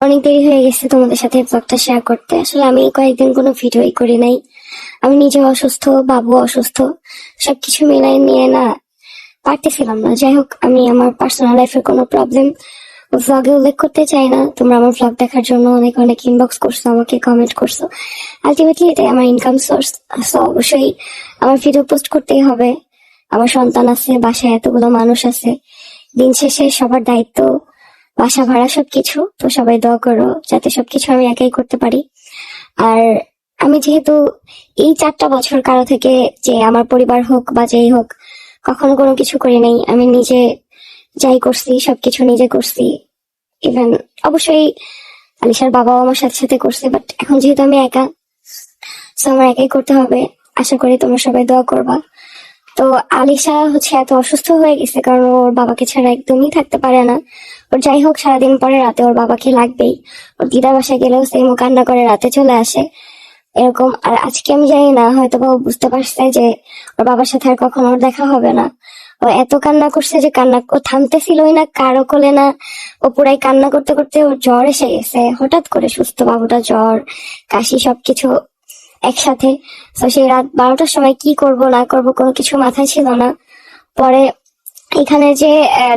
অনেক দেরি হয়ে গেছে তোমাদের সাথে ব্লগটা শেয়ার করতে। আসলে আমি কয়েকদিন কোনো ভিডিওই করি নাই। আমি নিজে অসুস্থ, বাবু অসুস্থ, সবকিছু মিলাই নিয়ে না পারতেছিলাম না। যাই হোক, আমি আমার পার্সোনাল লাইফের কোনো প্রবলেম ভ্লগে উল্লেখ করতে চাই না। তোমরা আমার ভ্লগ দেখার জন্য অনেক অনেক ইনবক্স করছো, আমাকে কমেন্ট করছো। আলটিমেটলি এটাই আমার ইনকাম সোর্স। অবশ্যই আমার ভিডিও পোস্ট করতেই হবে। আমার সন্তান আছে, বাসায় এতগুলো মানুষ আছে। দিন শেষে সবার দায়িত্ব, বাসা ভাড়া, সবকিছু। তো সবাই দোয়া করো যাতে সবকিছু আমি একাই করতে পারি। আর আমি যেহেতু এই 4টা বছর কারো থেকে, যে আমার পরিবার হোক বা যেই হোক, কখনো কোনো কিছু করি নাই। আমি নিজে যাই করছি সবকিছু নিজে করছি। ইভেন অবশ্যই আলিশার বাবাও আমার সাথে সাথে করছে, বাট এখন যেহেতু আমি একা, তো আমার একাই করতে হবে। আশা করি তোমরা সবাই দোয়া করবা। তো আলিশা হচ্ছে এত অসুস্থ হয়ে গেছে কারণ ওর বাবাকে ছাড়া একদমই থাকতে পারে না। ওর যাই হোক, সারাদিন পরে রাতে ওর বাবাকে লাগবেই। ওর দিদার বাসায় গেলেও সেম, ও কান্না করে রাতে চলে আসে এরকম। আর আজকে আমি জানি না, হয়তো বা ও বুঝতে পারছে যে ওর বাবার সাথে আর কখনো ওর দেখা হবে না। ও এত কান্না করছে যে কান্না ও থামতেছিলই না, কারো কোলে না। ও পুরাই কান্না করতে করতে ওর জ্বর এসে গেছে হঠাৎ করে। সুস্থ বাবুটা জ্বর, কাশি, সবকিছু একসাথে। তো সেই রাত 12টার সময় কি করব না করব কোনো কিছু মাথায় ছিল না। পরে এখানে যে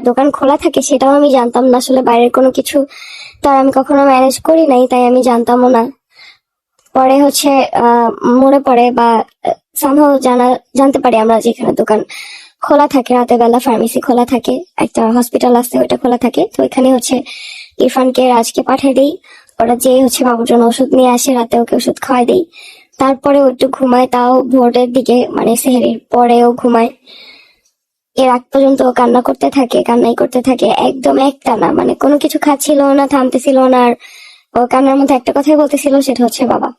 দোকান খোলা থাকে সেটাও আমি জানতাম না। আসলে বাইরের কোনো কিছু তো আর আমি কখনো ম্যানেজ করি নাই, তাই আমি জানতামও না। পরে হচ্ছে মনে পড়ে বা সামহাও জানতে পারি আমরা, যেখানে দোকান খোলা থাকে রাতের বেলা, ফার্মেসি খোলা থাকে, একটা হসপিটাল আছে ওইটা খোলা থাকে। তো এখানে হচ্ছে ইরফানকে, রাজকে পাঠিয়ে দিই। ওরা যে হচ্ছে বাবুর জন্য ওষুধ নিয়ে আসে, রাতে ওকে ওষুধ খাওয়াই দিই। তারপরে ও একটু ঘুমায়, তাও ভোরের দিকে, মানে সেহরির পরেও ঘুমায়। এর আগ পর্যন্ত ও কান্না করতে থাকে, কান্নাই করতে থাকে একদম একটানা, মানে কোনো কিছু খাচ্ছিল না, থামতেছিল না। আর ও কান্নার মধ্যে একটা কথাই বলতেছিল, সেটা হচ্ছে বাবা।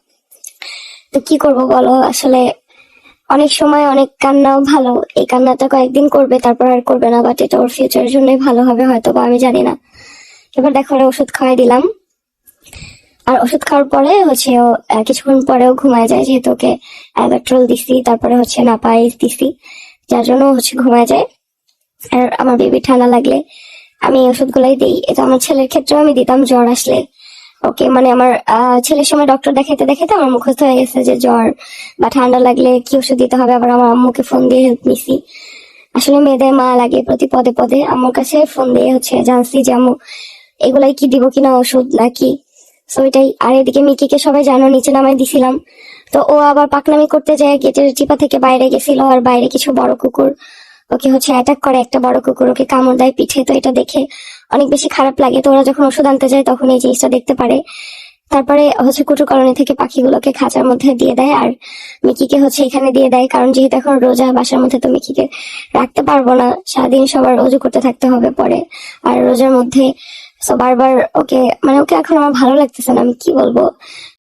তো কি করব বলো, আসলে অনেক সময় অনেক কান্নাও ভালো। এই কান্নাটা কয়েকদিন করবে, তারপর আর করবে না, বাট এটা ওর ফিউচারের জন্যই ভালো হবে হয়তো, বা আমি জানি না। এবার দেখো, ওরা ওষুধ খাওয়াই দিলাম। আর ওষুধ খাওয়ার পরে হচ্ছে ও কিছুক্ষণ পরেও ঘুমায় যায়, যেহেতু ওকে অ্যালবেট্রল দিছি, তারপরে হচ্ছে নাপাইস দিছি, যার জন্য হচ্ছে ঘুমায় যায়। আর আমার বেবি ঠান্ডা লাগলে আমি এই ওষুধগুলাই দিই। এটা আমার ছেলের ক্ষেত্রেও আমি দিতাম জ্বর আসলে ওকে। মানে আমার ছেলের সময় ডক্টর দেখাইতে দেখাইতে আমার মুখস্থ হয়ে গেছে যে জ্বর বা ঠান্ডা লাগলে কি ওষুধ দিতে হবে। আবার আমার আম্মুকে ফোন দিয়ে হেল্প নিছি। আসলে মেয়েদের মা লাগে প্রতি পদে পদে। আম্মুর কাছে ফোন দিয়ে হচ্ছে জানছি যে আম্মু এগুলাই কি দিব কিনা ওষুধ নাকি। তো এটাই। আর এদিকে মিকিকে সবাই জানো নিচে নামাই দিছিলাম। তো ও আবার পাকনামি করতে যায়, গেটের চিপা থেকে বাইরে গেছিল। আর বাইরে কিছু বড় কুকুর ওকে হচ্ছে অ্যাটাক করে, একটা বড় কুকুর ওকে কামড় দেয় পিঠে। তো এটা দেখে অনেক বেশি খারাপ লাগে। তো ওরা যখন ওষুধ আনতে যায় তখন এই জিনিসটা দেখতে পারে। তারপরে হচ্ছে কুটু কলোনি থেকে পাখিগুলোকে খাঁচার মধ্যে দিয়ে দেয়, আর মিকিকে হচ্ছে এখানে দিয়ে দেয়। কারণ যেহেতু এখন রোজা, বাসার মধ্যে তো মিকিকে রাখতে পারবো না, সারাদিন সবার অজু করতে থাকতে হবে পরে। আর রোজার মধ্যে তো বারবার ওকে, মানে ওকে এখন আমার ভালো লাগতেছে না, আমি কি বলবো।